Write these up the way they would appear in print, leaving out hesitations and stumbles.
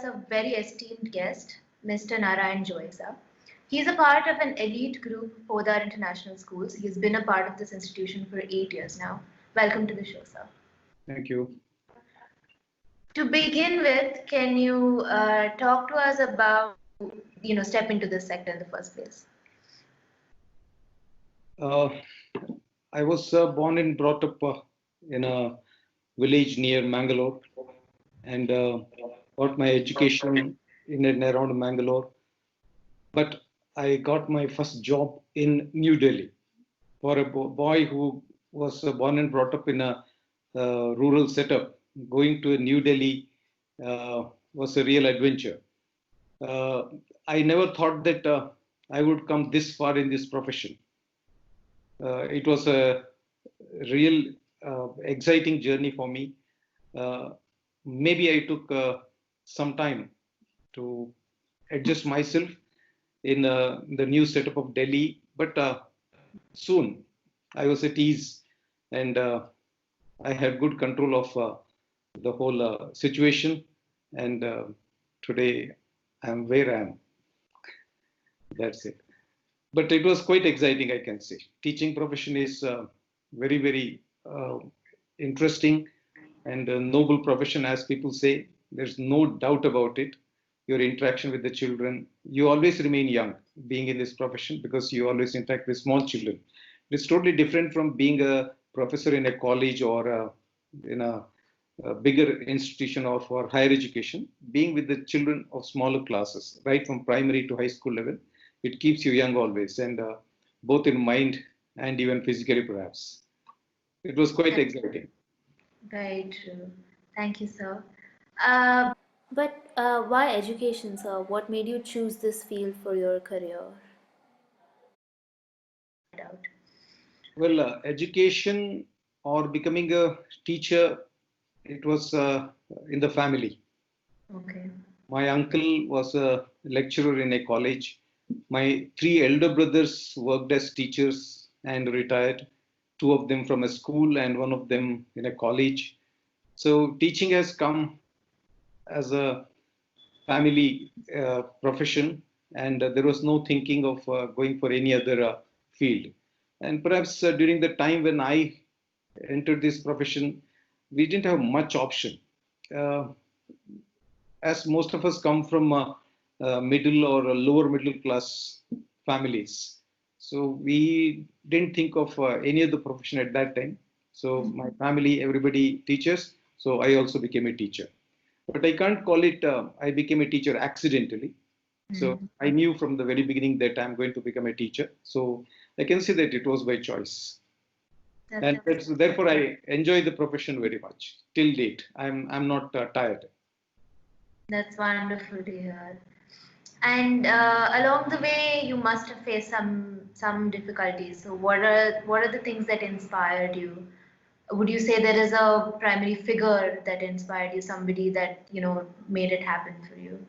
a very esteemed guest, Mr. Narayana Joisa. He is a part of an elite group, Podar International Schools. He has been a part of this institution for 8 years now. Welcome to the show, sir. Thank you. To begin with, can you talk to us about how you step into this sector in the first place? I was born and brought up in a village near Bangalore, and got my education in and around Bangalore. But I got my first job in New Delhi. For a boy who was born and brought up in a rural setup, going to New Delhi was a real adventure. I never thought that I would come this far in this profession. It was a real exciting journey for me. Maybe I took some time to adjust myself in the new setup of Delhi, but soon I was at ease, and I had good control of the whole situation, and today I am where I am. That's it. But it was quite exciting, I can say. Teaching profession is very, very interesting and a noble profession, as people say. There's no doubt about it. Your interaction with the children, you always remain young being in this profession because you always interact with small children. It's totally different from being a professor in a college or in a bigger institution for higher education. Being with the children of smaller classes, right from primary to high school level, it keeps you young always, and both in mind and even physically, perhaps. It was quite exciting. Very true. Thank you, sir. But why education, sir? What made you choose this field for your career? Well, education or becoming a teacher, it was in the family. Okay. My uncle was a lecturer in a college. My 3 elder brothers worked as teachers and retired, 2 of them from a school and 1 of them in a college. So teaching has come as a family profession, and there was no thinking of going for any other field. And perhaps during the time when I entered this profession, we didn't have much option. As most of us come from middle or lower middle class families. So we didn't think of any other profession at that time. So my family, everybody teachers. So I also became a teacher. But I can't call it, I became a teacher accidentally. So I knew from the very beginning that I'm going to become a teacher. So I can say that it was by choice. And therefore I enjoy the profession very much till date. I'm not tired. That's wonderful to hear. And along the way, you must have faced some difficulties. So what are the things that inspired you? Would you say there is a primary figure that inspired you, somebody that made it happen for you?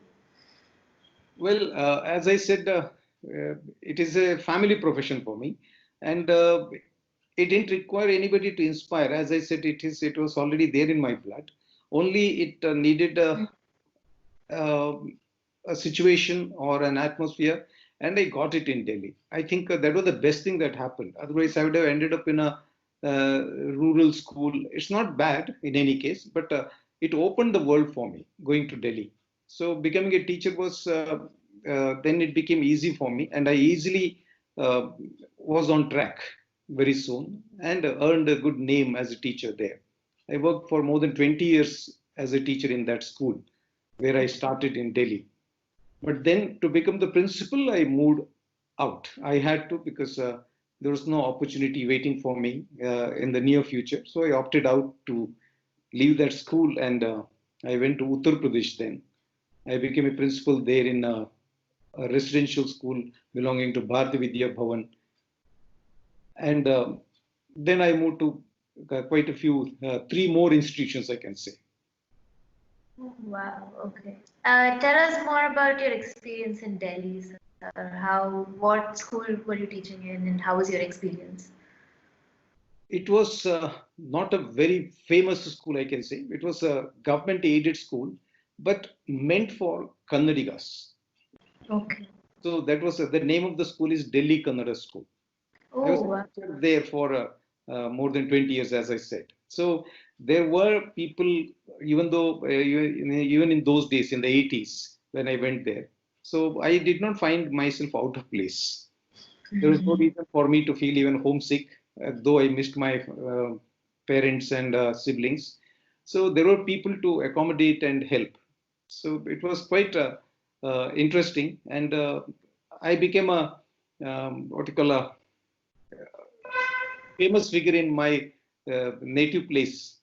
Well, as I said, it is a family profession for me, and it didn't require anybody to inspire. As I said, it was already there in my blood. Only it needed a situation or an atmosphere, and I got it in Delhi. I think that was the best thing that happened. Otherwise, I would have ended up in a rural school. It's not bad in any case, but it opened the world for me going to Delhi. So becoming a teacher was then it became easy for me, and I easily was on track very soon and earned a good name as a teacher there. I worked for more than 20 years as a teacher in that school where I started in Delhi. But then to become the principal, I moved out. I had to because there was no opportunity waiting for me in the near future. So I opted out to leave that school, and I went to Uttar Pradesh then. I became a principal there in a residential school belonging to Bharati Vidya Bhavan. And then I moved to quite a few, 3 more institutions, I can say. Wow, okay. Tell us more about your experience in Delhi, sir. What school were you teaching in, and how was your experience? It was not a very famous school, I can say. It was a government-aided school, but meant for Kannadigas. Okay. So that was the name of the school is Delhi Kannada School. I was Oh, wow. there for more than 20 years, as I said. So there were people, even though even in those days, in the 80s, when I went there. So I did not find myself out of place. There was no reason for me to feel even homesick, though I missed my parents and siblings. So there were people to accommodate and help. So it was quite interesting, and I became a what you call a famous figure in my native place.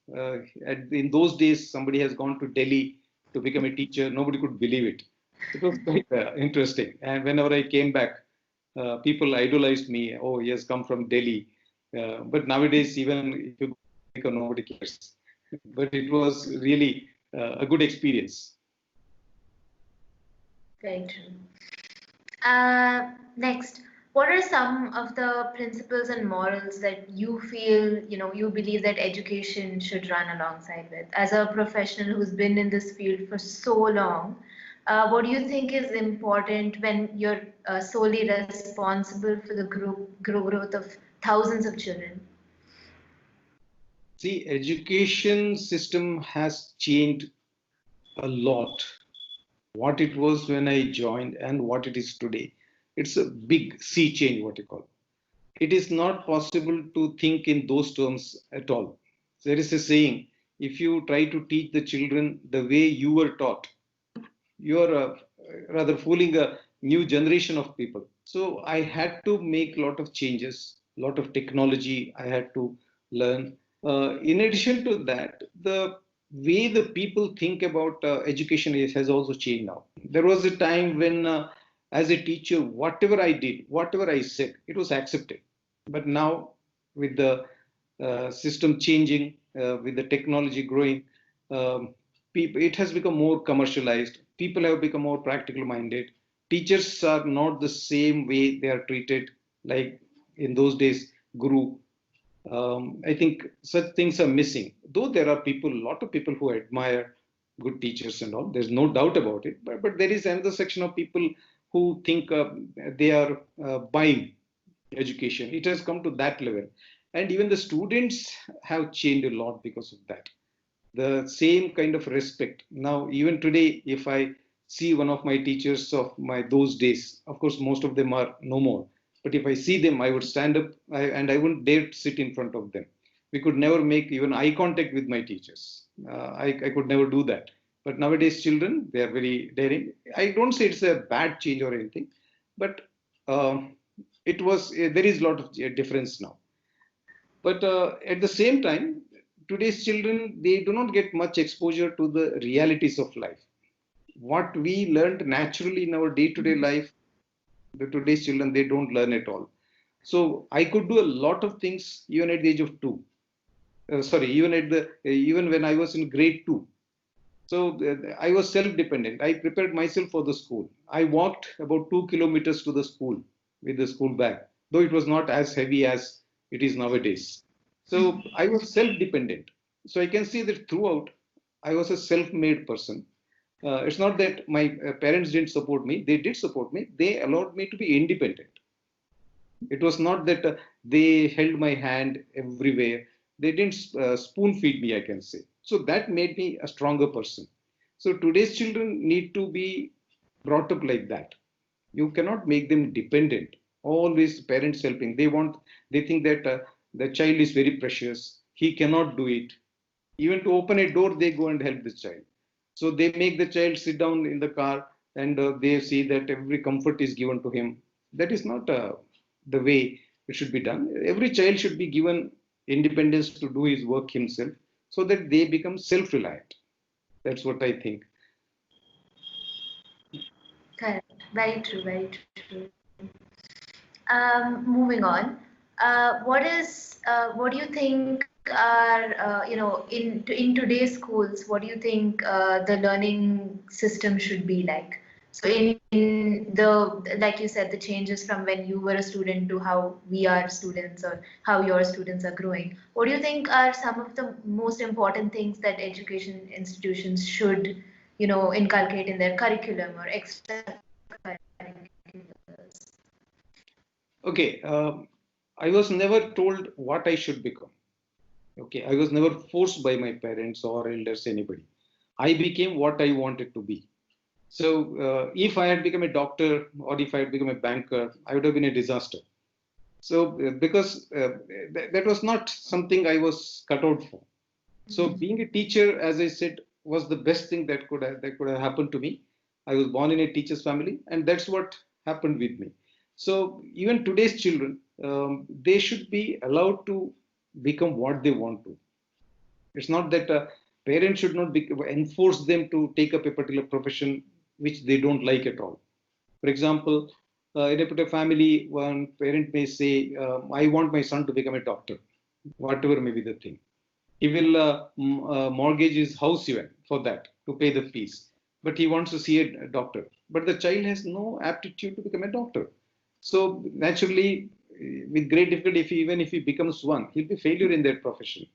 In those days, somebody has gone to Delhi to become a teacher. Nobody could believe it. It was quite interesting. And whenever I came back, people idolized me. Oh, he has come from Delhi. But nowadays, even if you go, nobody cares. But it was really a good experience. Very true. Next, what are some of the principles and morals that you feel, you believe that education should run alongside with? As a professional who's been in this field for so long, what do you think is important when you're solely responsible for the growth of thousands of children? See, education system has changed a lot. What it was when I joined and what it is today. It's a big sea change, what you call. It is not possible to think in those terms at all. There is a saying, if you try to teach the children the way you were taught, you are rather fooling a new generation of people. So I had to make a lot of changes, a lot of technology I had to learn. In addition to that, the way the people think about education has also changed now. There was a time when, as a teacher, whatever I did, whatever I said, it was accepted. But now, with the system changing, with the technology growing, people, it has become more commercialized. People have become more practical minded. Teachers are not the same way they are treated like in those days, guru. I think such things are missing. Though there are people, a lot of people who admire good teachers and all. There's no doubt about it. But there is another section of people who think they are buying education. It has come to that level. And even the students have changed a lot because of that. The same kind of respect. Now, even today, if I see one of my teachers of my those days, of course, most of them are no more. But if I see them, I would stand up and I wouldn't dare to sit in front of them. We could never make even eye contact with my teachers. I could never do that. But nowadays, children, they are very daring. I don't say it's a bad change or anything, but it was there is a lot of difference now. But at the same time, today's children, they do not get much exposure to the realities of life. What we learned naturally in our day-to-day life, the today's children, they don't learn at all. So I could do a lot of things even at the age of 2. Even when I was in grade 2. So I was self-dependent. I prepared myself for the school. I walked about 2 kilometers to the school with the school bag, though it was not as heavy as it is nowadays. So I was self-dependent. So I can see that throughout, I was a self-made person. It's not that my parents didn't support me. They did support me. They allowed me to be independent. It was not that they held my hand everywhere. They didn't spoon feed me, I can say. So that made me a stronger person. So today's children need to be brought up like that. You cannot make them dependent. Always parents helping. They think that the child is very precious. He cannot do it. Even to open a door, they go and help the child. So they make the child sit down in the car and they see that every comfort is given to him. That is not the way it should be done. Every child should be given independence to do his work himself so that they become self-reliant. That's what I think. Correct. Very true. Very true. Moving on. What do you think are in today's schools? What do you think the learning system should be like? So in the like you said, the changes from when you were a student to how we are students or how your students are growing. What do you think are some of the most important things that education institutions should inculcate in their curriculum or extracurriculars? Okay, I was never told what I should become. Okay, I was never forced by my parents or elders, anybody. I became what I wanted to be. So if I had become a doctor or if I had become a banker, I would have been a disaster. So because that was not something I was cut out for. So being a teacher, as I said, was the best thing that could have happened to me. I was born in a teacher's family, and that's what happened with me. So even today's children, they should be allowed to become what they want to. It's not that parents should not enforce them to take up a particular profession which they don't like at all. For example, in a particular family, one parent may say, I want my son to become a doctor, whatever may be the thing. He will mortgage his house even for that, to pay the fees. But he wants to see a doctor. But the child has no aptitude to become a doctor. So naturally, with great difficulty, even if he becomes one, he'll be failure in their profession.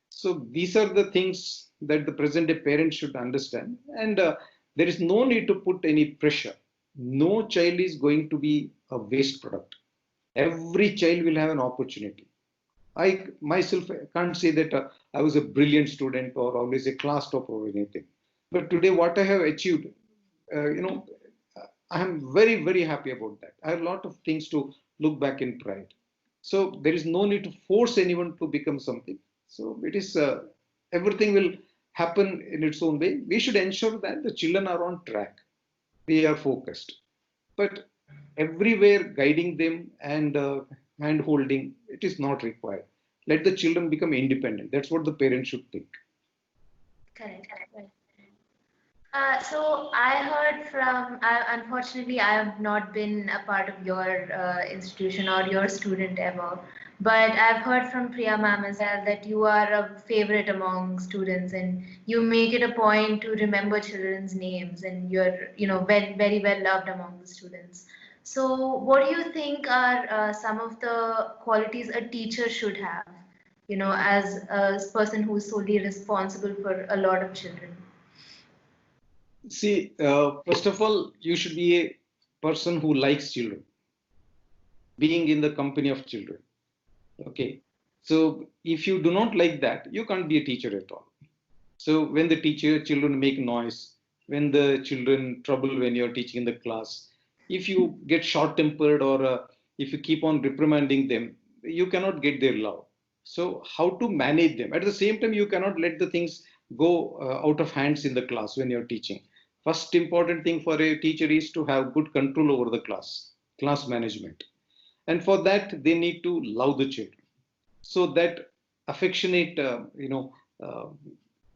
So these are the things that the present day parents should understand. And there is no need to put any pressure. No child is going to be a waste product. Every child will have an opportunity. I myself can't say that I was a brilliant student or always a class topper or anything. But today, what I have achieved, I am very, very happy about that. I have a lot of things to look back in pride. So there is no need to force anyone to become something. So it is everything will happen in its own way. We should ensure that the children are on track. They are focused. But everywhere guiding them and hand holding, it is not required. Let the children become independent. That's what the parents should think. Correct. Right. So I heard unfortunately, I have not been a part of your institution or your student ever, but I've heard from Priya ma'am as well that you are a favorite among students and you make it a point to remember children's names and you're, very, very well loved among the students. So what do you think are some of the qualities a teacher should have, as a person who's solely responsible for a lot of children? See, first of all, you should be a person who likes children, being in the company of children. Okay. So if you do not like that, you can't be a teacher at all. So when the children make noise, when the children trouble when you're teaching in the class, if you get short-tempered or if you keep on reprimanding them, you cannot get their love. So how to manage them? At the same time, you cannot let the things go out of hands in the class when you're teaching. First important thing for a teacher is to have good control over the class management. And for that, they need to love the children. So that affectionate, uh,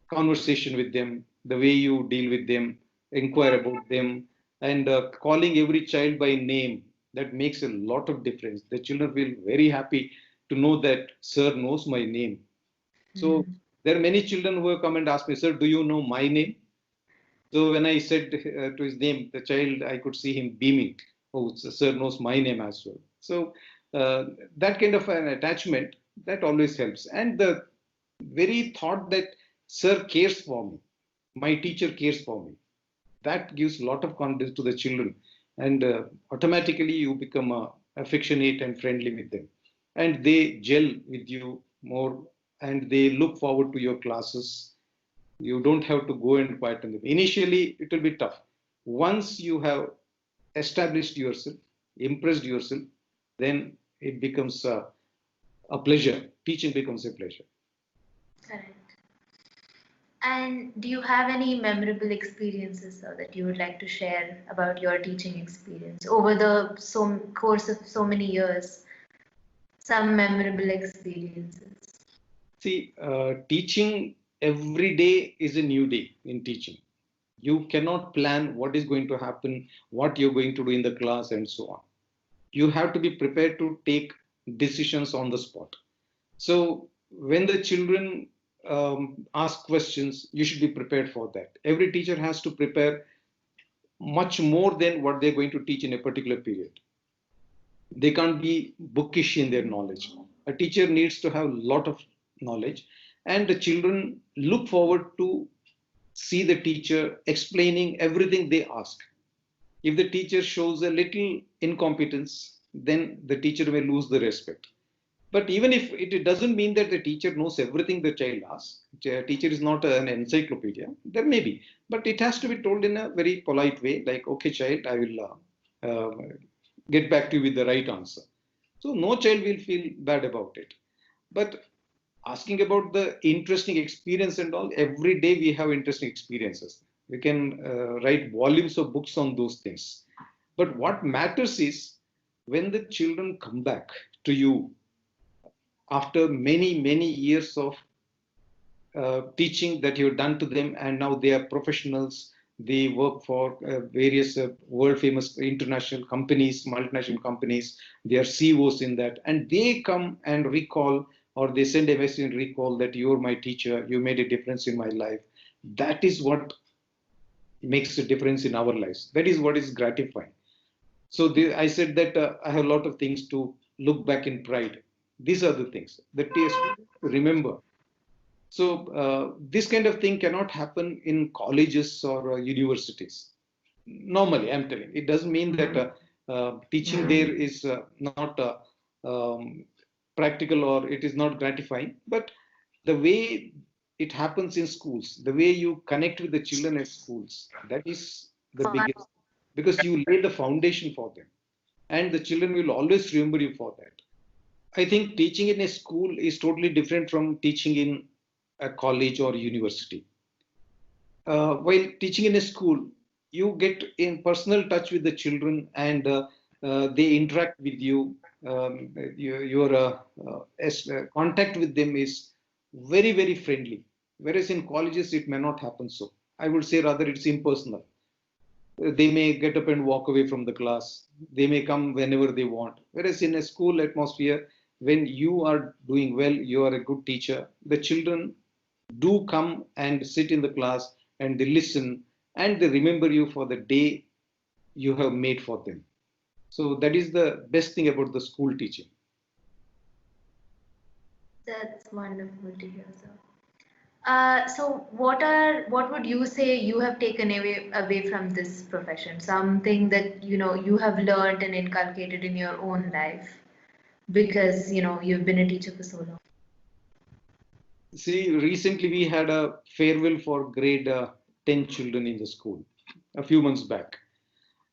conversation with them, the way you deal with them, inquire about them, and calling every child by name, that makes a lot of difference. The children feel very happy to know that sir knows my name. So there are many children who have come and asked me, sir, do you know my name? So when I said to his name, the child, I could see him beaming. Oh, sir knows my name as well. So that kind of an attachment, that always helps. And the very thought that sir cares for me, my teacher cares for me, that gives a lot of confidence to the children. And automatically you become affectionate and friendly with them. And they gel with you more and they look forward to your classes. You don't have to go and quieten them. Initially, it will be tough. Once you have established yourself, impressed yourself, then it becomes a pleasure. Teaching becomes a pleasure. Correct. And do you have any memorable experiences that you would like to share about your teaching experience over the course of so many years? Some memorable experiences. See, teaching every day is a new day in teaching. You cannot plan what is going to happen, what you're going to do in the class, and so on. You have to be prepared to take decisions on the spot. So when the children ask questions, you should be prepared for that. Every teacher has to prepare much more than what they're going to teach in a particular period. They can't be bookish in their knowledge. A teacher needs to have a lot of knowledge, and the children look forward to see the teacher explaining everything they ask. If the teacher shows a little incompetence, then the teacher may lose the respect. But even if it doesn't mean that the teacher knows everything the child asks, teacher is not an encyclopedia, there may be, but it has to be told in a very polite way, like, okay, child, I will get back to you with the right answer. So no child will feel bad about it. But asking about the interesting experience and all, every day we have interesting experiences. We can write volumes of books on those things. But what matters is when the children come back to you after many, many years of teaching that you've done to them, and now they are professionals. They work for various world famous international companies, multinational companies. They are CEOs in that, and they come and recall, or they send a message and recall that you're my teacher, you made a difference in my life. That is what makes a difference in our lives. That is what is gratifying. So I said that I have a lot of things to look back in pride. These are the things that remember. So this kind of thing cannot happen in colleges or universities. Normally, I'm telling. It doesn't mean that teaching there is not practical or it is not gratifying. But the way it happens in schools, the way you connect with the children at schools, that is the biggest, because you lay the foundation for them, and the children will always remember you for that. I think teaching in a school is totally different from teaching in a college or university. While teaching in a school, you get in personal touch with the children, and they interact with you. Your contact with them is very, very friendly. Whereas in colleges, it may not happen so. I would say rather it's impersonal. They may get up and walk away from the class. They may come whenever they want. Whereas in a school atmosphere, when you are doing well, you are a good teacher, the children do come and sit in the class and they listen and they remember you for the day you have made for them. So that is the best thing about the school teaching. That's wonderful to hear, sir. So what would you say you have taken away from this profession? Something that you have learned and inculcated in your own life because you've been a teacher for so long. See, recently we had a farewell for grade 10 children in the school a few months back.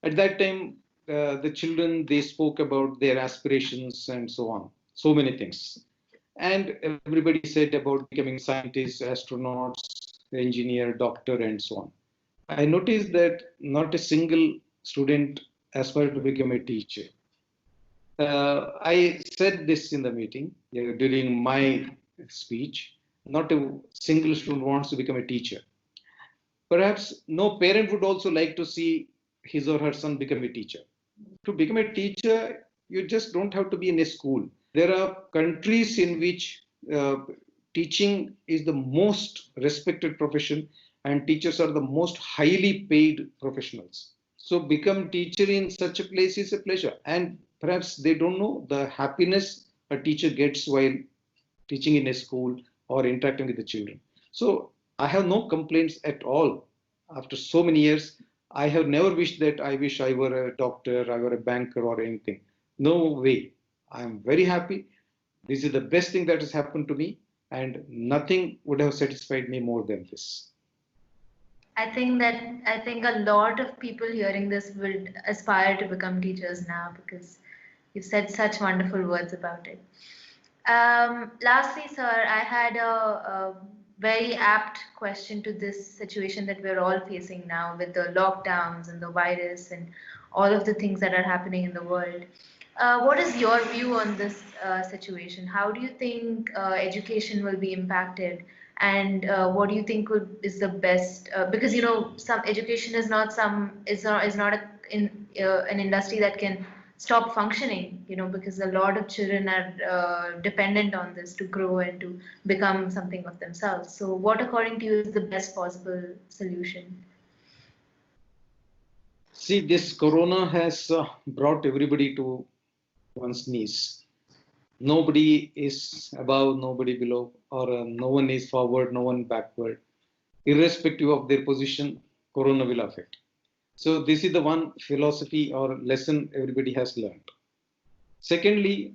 At that time, the children, they spoke about their aspirations and so on, so many things. And everybody said about becoming scientists, astronauts, engineer, doctor, and so on. I noticed that not a single student aspired to become a teacher. I said this in the meeting during my speech. Not a single student wants to become a teacher. Perhaps no parent would also like to see his or her son become a teacher. To become a teacher, you just don't have to be in a school. There are countries in which teaching is the most respected profession and teachers are the most highly paid professionals. So become teacher in such a place is a pleasure. And perhaps they don't know the happiness a teacher gets while teaching in a school or interacting with the children. So I have no complaints at all. After so many years, I have never wished that I wish I were a doctor, I were a banker or anything. No way. I am very happy. This is the best thing that has happened to me, and nothing would have satisfied me more than this. I think a lot of people hearing this will aspire to become teachers now because you've said such wonderful words about it. Lastly, sir, I had a very apt question to this situation that we're all facing now with the lockdowns and the virus and all of the things that are happening in the world. What is your view on this situation? How do you think education will be impacted? And what do you think is the best? Because some education is not an industry that can stop functioning. Because a lot of children are dependent on this to grow and to become something of themselves. So, what, according to you, is the best possible solution? See, this corona has brought everybody to one's knees. Nobody is above, nobody below, or no one is forward, no one backward. irrespective of their position, corona will affect. So this is the one philosophy or lesson everybody has learned. Secondly,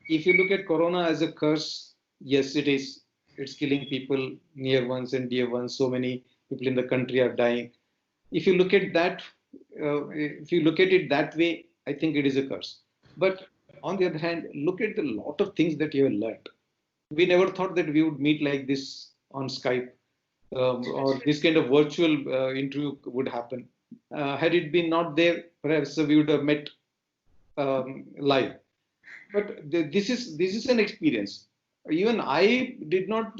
if you look at corona as a curse, yes, it is. It's killing people, near ones and dear ones. So many people in the country are dying. If you look at that, if you look at it that way, I think it is a curse. But on the other hand, look at the lot of things that you have learned. We never thought that we would meet like this on Skype, or this kind of virtual interview would happen. Had it been not there, perhaps we would have met live. But this is an experience. Even I did not,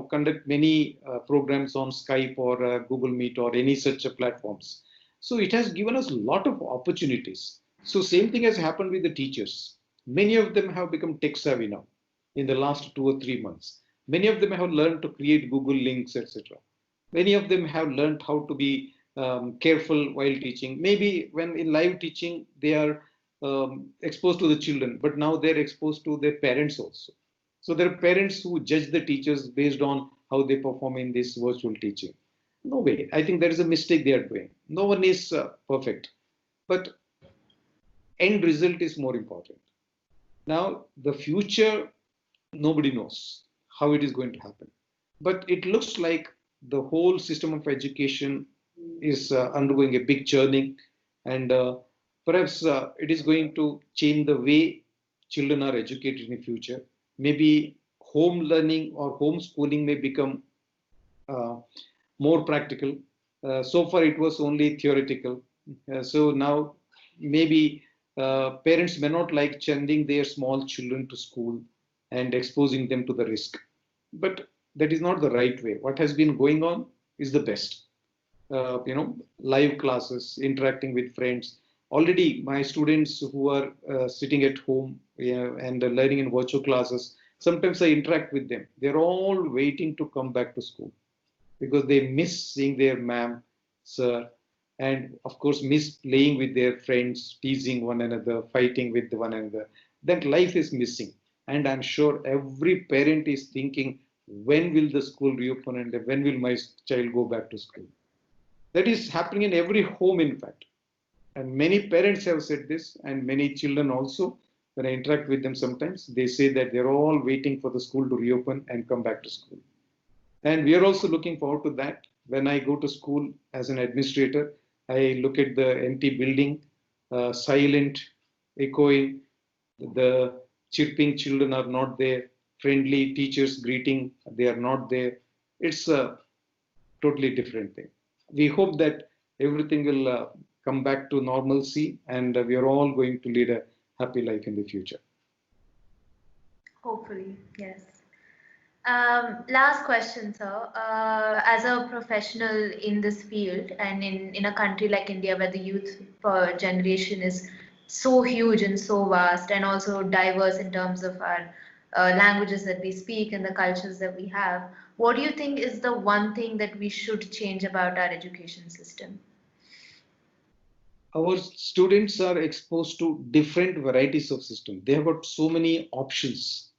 conduct many programs on Skype or Google Meet or any such platforms. So it has given us a lot of opportunities. So same thing has happened with the teachers. Many of them have become tech savvy now in the last 2 or 3 months. Many of them have learned to create Google links, etc. Many of them have learned how to be careful while teaching. Maybe when in live teaching, they are exposed to the children, but now they're exposed to their parents also. So there are parents who judge the teachers based on how they perform in this virtual teaching. No way. I think that is a mistake they are doing. No one is perfect, but end result is more important. Now, the future, nobody knows how it is going to happen. But it looks like the whole system of education is undergoing a big churning, and perhaps it is going to change the way children are educated in the future. Maybe home learning or homeschooling may become more practical. So far, it was only theoretical. So now, maybe parents may not like sending their small children to school and exposing them to the risk. But that is not the right way. What has been going on is the best. Live classes, interacting with friends. Already, my students who are sitting at home, and learning in virtual classes, sometimes I interact with them. They're all waiting to come back to school because they miss seeing their ma'am, sir, and of course miss playing with their friends, teasing one another, fighting with one another. That life is missing. And I'm sure every parent is thinking, when will the school reopen and when will my child go back to school? That is happening in every home, in fact. And many parents have said this, and many children also. When I interact with them sometimes, they say that they're all waiting for the school to reopen and come back to school. And we are also looking forward to that. When I go to school as an administrator, I look at the empty building, silent, echoing, the chirping children are not there, friendly teachers greeting, they are not there. It's a totally different thing. We hope that everything will come back to normalcy, and we are all going to lead a happy life in the future. Hopefully, yes. Last question, sir. As a professional in this field and in a country like India where the youth generation is so huge and so vast and also diverse in terms of our languages that we speak and the cultures that we have, what do you think is the one thing that we should change about our education system? Our students are exposed to different varieties of systems. They have got so many options.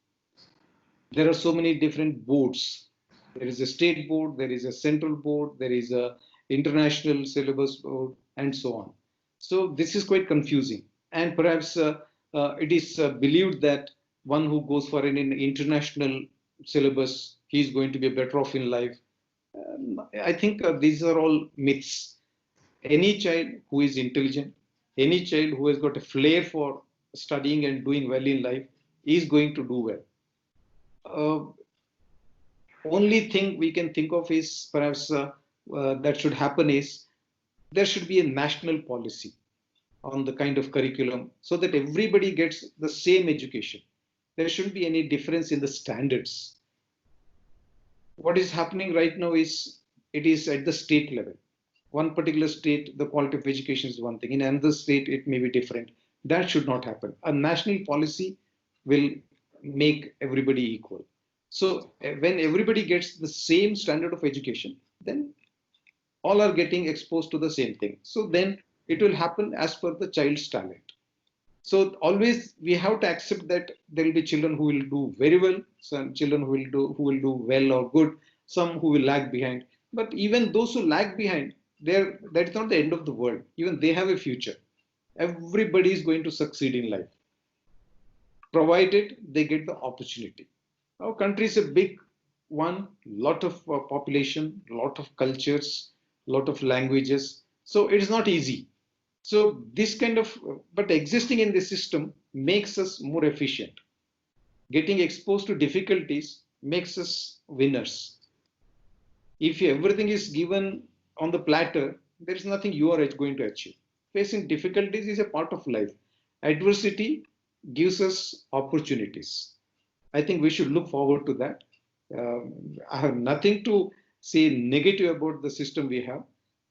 There are so many different boards. There is a state board, there is a central board, there is a international syllabus board, and so on. So this is quite confusing. And perhaps it is believed that one who goes for an international syllabus, he is going to be better off in life. I think these are all myths. Any child who is intelligent, any child who has got a flair for studying and doing well in life is going to do well. Only thing we can think of is perhaps that should happen is there should be a national policy on the kind of curriculum so that everybody gets the same education. There shouldn't be any difference in the standards. What is happening right now is it is at the state level. One particular state, the quality of education is one thing. In another state, it may be different. That should not happen. A national policy will make everybody equal. So when everybody gets the same standard of education, then all are getting exposed to the same thing. So then it will happen as per the child's talent. So always we have to accept that there will be children who will do very well, some children who will do well or good, some who will lag behind. But even those who lag behind, that is not the end of the world. Even they have a future. Everybody is going to succeed in life, provided they get the opportunity. Our country is a big one, lot of population, lot of cultures, lot of languages. So it is not easy. So this kind of, but existing in the system makes us more efficient. Getting exposed to difficulties makes us winners. If everything is given on the platter, there is nothing you are going to achieve. Facing difficulties is a part of life. Adversity gives us opportunities. I think we should look forward to that. I have nothing to say negative about the system we have,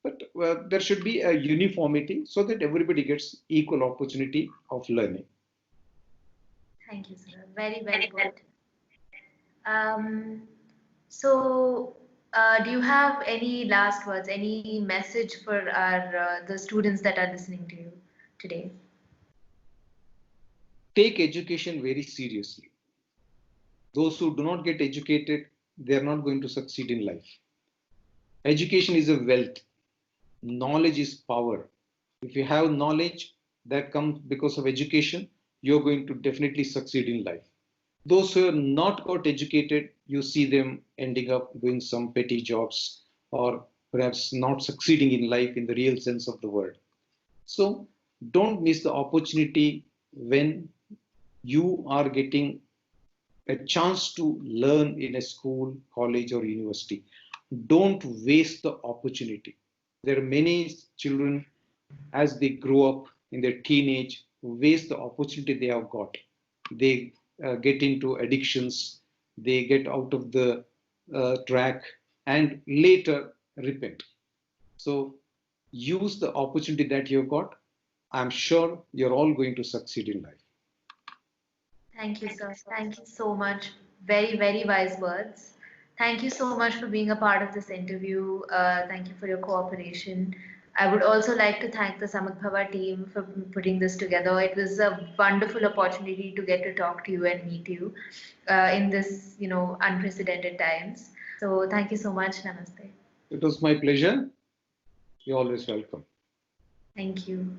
but there should be a uniformity so that everybody gets equal opportunity of learning. Thank you, sir. Very well put. So, do you have any last words, any message for the students that are listening to you today? Take education very seriously. Those who do not get educated, they are not going to succeed in life. Education is a wealth. Knowledge is power. If you have knowledge that comes because of education, you're going to definitely succeed in life. Those who are not got educated, you see them ending up doing some petty jobs or perhaps not succeeding in life in the real sense of the word. So don't miss the opportunity when you are getting a chance to learn in a school, college, or university. Don't waste the opportunity. There are many children as they grow up in their teenage waste the opportunity they have got. They get into addictions, they get out of the track, and later repent. So use the opportunity that you've got. I'm sure you're all going to succeed in life. Thank you, sir. Thank you so much. Very, very wise words. Thank you so much for being a part of this interview. Thank you for your cooperation. I would also like to thank the Samakbhava team for putting this together. It was a wonderful opportunity to get to talk to you and meet you in this, unprecedented times. So thank you so much. Namaste. It was my pleasure. You're always welcome. Thank you.